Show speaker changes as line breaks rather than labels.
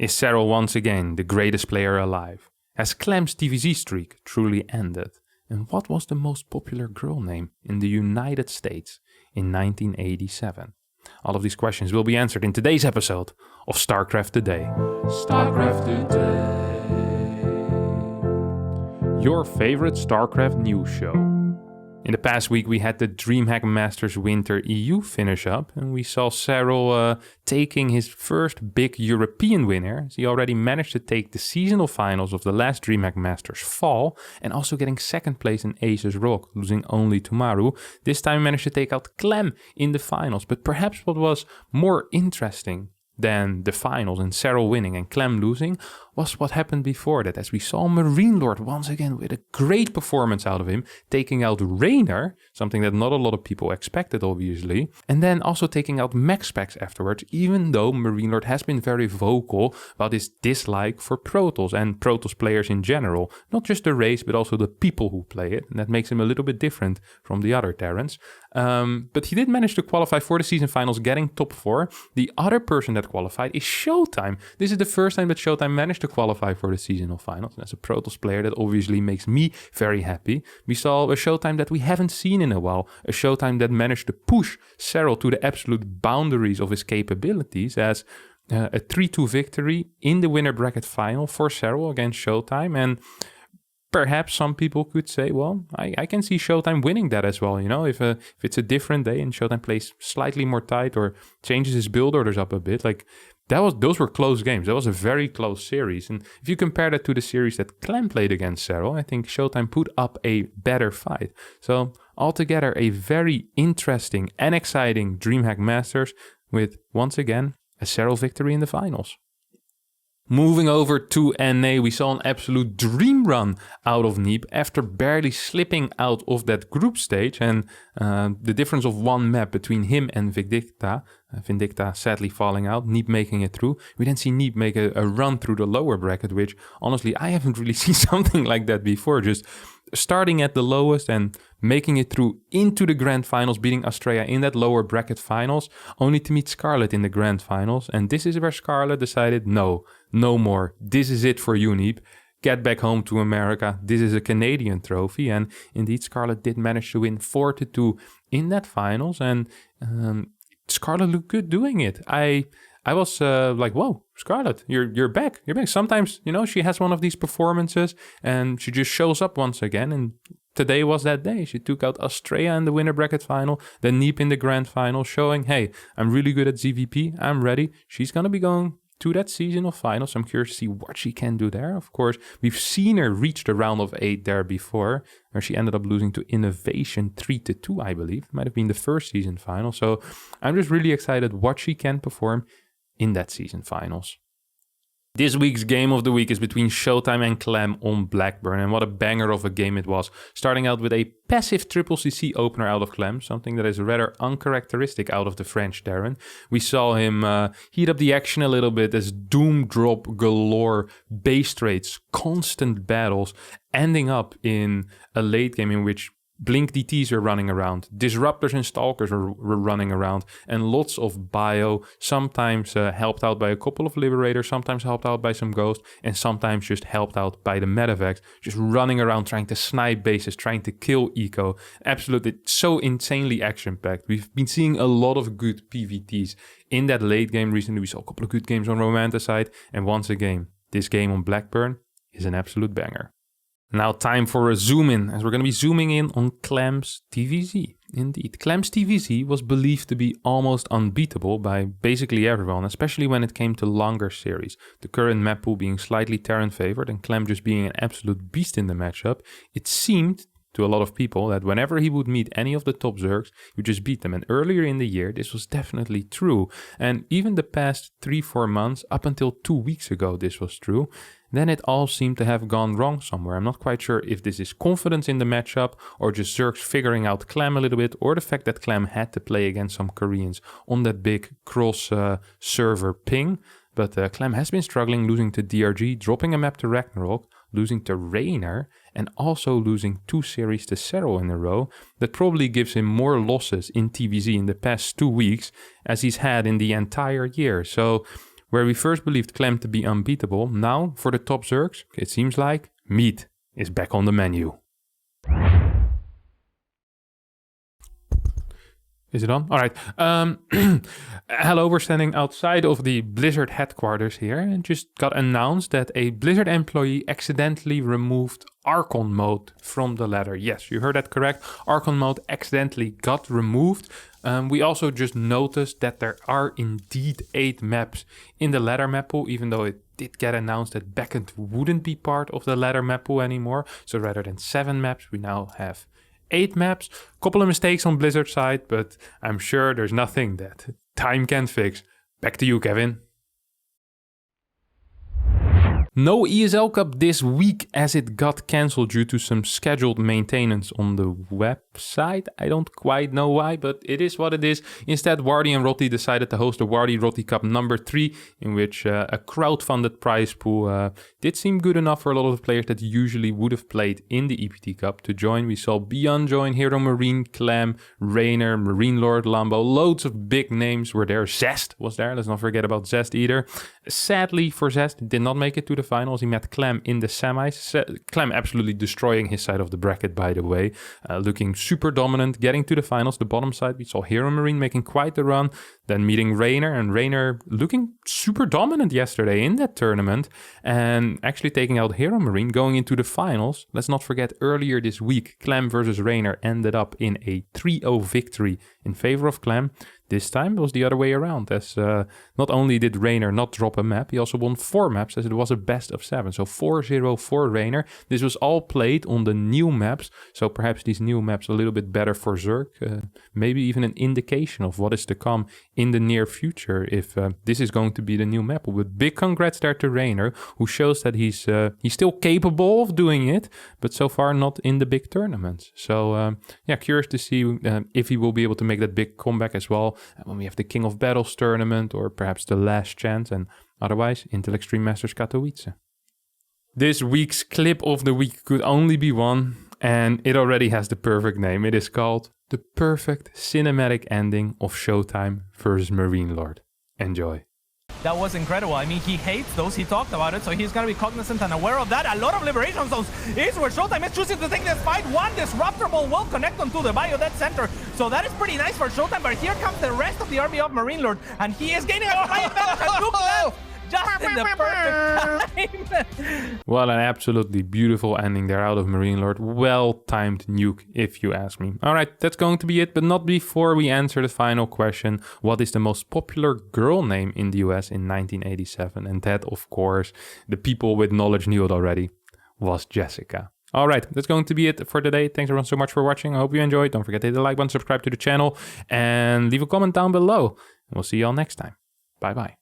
Is Serral once again the greatest player alive? Has Clem's TVZ streak truly ended? And what was the most popular girl name in the United States in 1987? All of these questions will be answered in today's episode of StarCraft Today. StarCraft Today. Your favorite StarCraft news show. In the past week, we had the DreamHack Masters Winter EU finish up, and we saw Serral taking his first big European winner. He already managed to take the seasonal finals of the last DreamHack Masters fall, and also getting second place in Aces Rock, losing only to Maru. This time he managed to take out Clem in the finals, but perhaps what was more interesting than the finals and Serral winning and Clem losing was what happened before that, as we saw Marine Lord once again with a great performance out of him, taking out Raynor, something that not a lot of people expected obviously, and then also taking out MaxPax afterwards, even though Marine Lord has been very vocal about his dislike for Protoss and Protoss players in general, not just the race but also the people who play it, and that makes him a little bit different from the other Terrans. But he did manage to qualify for the season finals, getting top 4. The other person that qualified is Showtime. This is the first time that Showtime managed to qualify for the seasonal finals. And as a Protoss player, that obviously makes me very happy. We saw a Showtime that we haven't seen in a while. A Showtime that managed to push Serral to the absolute boundaries of his capabilities, as a 3-2 victory in the winner bracket final for Serral against Showtime. And perhaps some people could say, well, I can see Showtime winning that as well. You know, if it's a different day and Showtime plays slightly more tight or changes his build orders up a bit, like those were close games. That was a very close series. And if you compare that to the series that Clem played against Serral, I think Showtime put up a better fight. So altogether, a very interesting and exciting DreamHack Masters with, once again, a Serral victory in the finals. Moving over to NA, we saw an absolute dream run out of Neep after barely slipping out of that group stage, and the difference of one map between him and Vindicta, Vindicta sadly falling out, Neep making it through. We then see Neep make a run through the lower bracket, which honestly I haven't really seen something like that before, just starting at the lowest and making it through into the grand finals, beating Australia in that lower bracket finals, only to meet Scarlet in the grand finals. And this is where Scarlet decided, no more. This is it for you, Neep. Get back home to America. This is a Canadian trophy. And indeed, Scarlet did manage to win 4-2 in that finals. And Scarlet looked good doing it. I was like, whoa, Scarlet, you're back. You're back. Sometimes, you know, she has one of these performances and she just shows up once again. And today was that day. She took out Australia in the winner bracket final, then Neep in the grand final, showing, hey, I'm really good at ZVP. I'm ready. She's going to be going to that seasonal final. So I'm curious to see what she can do there. Of course, we've seen her reach the round of 8 there before, where she ended up losing to Innovation 3-2, I believe. It might have been the first season final. So I'm just really excited what she can perform in that season finals. This week's game of the week is between Showtime and Clem on Blackburn, and what a banger of a game it was. Starting out with a passive triple CC opener out of Clem, something that is rather uncharacteristic out of the French Terran. We saw him heat up the action a little bit as Doom drop galore, base trades, constant battles, ending up in a late game in which Blink DTs are running around, Disruptors and Stalkers were running around, and lots of bio, sometimes helped out by a couple of Liberators, sometimes helped out by some Ghost, and sometimes just helped out by the Medivacs, just running around trying to snipe bases, trying to kill Eco. Absolutely, so insanely action-packed. We've been seeing a lot of good PvTs in that late game recently. We saw a couple of good games on Romanticide, and once again, this game on Blackburn is an absolute banger. Now time for a zoom in, as we're going to be zooming in on Clem's TVZ. Indeed, Clem's TVZ was believed to be almost unbeatable by basically everyone, especially when it came to longer series. The current map pool being slightly Terran favored and Clem just being an absolute beast in the matchup, it seemed to a lot of people that whenever he would meet any of the top Zergs, he would just beat them. And earlier in the year, this was definitely true. And even the past 3-4 months, up until 2 weeks ago, this was true. Then it all seemed to have gone wrong somewhere. I'm not quite sure if this is confidence in the matchup or just Zergs figuring out Clem a little bit, or the fact that Clem had to play against some Koreans on that big cross-server ping. But Clem has been struggling, losing to DRG, dropping a map to Ragnarok, losing to Raynor, and also losing 2 series to Serral in a row. That probably gives him more losses in TVZ in the past 2 weeks as he's had in the entire year. So Where we first believed Clem to be unbeatable, now for the top Zergs, it seems like meat is back on the menu. Is it on? All right. Hello, we're standing outside of the Blizzard headquarters here and just got announced that a Blizzard employee accidentally removed Archon mode from the ladder. Yes, you heard that correct. Archon mode accidentally got removed. We also just noticed that there are indeed 8 maps in the ladder map pool, even though it did get announced that Backend wouldn't be part of the ladder map pool anymore. So rather than 7 maps, we now have 8 maps. Couple of mistakes on Blizzard's side, but I'm sure there's nothing that time can't fix. Back to you, Kevin. No ESL Cup this week as it got cancelled due to some scheduled maintenance on the website. I don't quite know why, but it is what it is. Instead, Wardi and Rotti decided to host the Wardi Rotti Cup number 3, in which a crowd-funded prize pool did seem good enough for a lot of the players that usually would have played in the EPT Cup to join. We saw Beyond join, Hero Marine, Clem, Rainer, Marine Lord, Lambo. Loads of big names were there. Zest was there. Let's not forget about Zest either. Sadly for Zest, did not make it to the finals. He met Clem in the semis. Clem absolutely destroying his side of the bracket, by the way. Looking super dominant, getting to the finals. The bottom side, we saw Hero Marine making quite the run. Then meeting Rainer, and Rainer looking super dominant yesterday in that tournament. And actually taking out Hero Marine, going into the finals. Let's not forget, earlier this week, Clem versus Rainer ended up in a 3-0 victory in favor of Clem. This time it was the other way around, as not only did Rainer not drop a map, he also won 4 maps as it was a best of 7. So 4-0 for Rainer. This was all played on the new maps, so perhaps these new maps a little bit better for Zerg. Maybe even an indication of what is to come in the near future if this is going to be the new map. But big congrats there to Rainer, who shows that he's still capable of doing it, but so far not in the big tournaments. So yeah, curious to see if he will be able to make that big comeback as well. When we have the King of Battles tournament, or perhaps the last chance, and otherwise Intel Extreme Masters Katowice. This week's clip of the week could only be one, and it already has the perfect name. It is called The Perfect Cinematic Ending of Showtime versus Marine Lord. Enjoy.
That was incredible. I mean, he hates those. He talked about it, so he's got to be cognizant and aware of that. A lot of liberation zones is where Showtime is choosing to take this fight. One disruptor ball will connect onto the Bio Dead Center, so that is pretty nice for Showtime. But here comes the rest of the army of Marine Lord, and he is gaining a flying advantage. And look at that! Just in the perfect time.
Well, an absolutely beautiful ending there out of Marine Lord. Well-timed nuke, if you ask me. All right, that's going to be it, but not before we answer the final question. What is the most popular girl name in the US in 1987? And that, of course, the people with knowledge knew it already, was Jessica. All right, that's going to be it for today. Thanks everyone so much for watching. I hope you enjoyed. Don't forget to hit the like button, subscribe to the channel, and leave a comment down below. And we'll see you all next time. Bye-bye.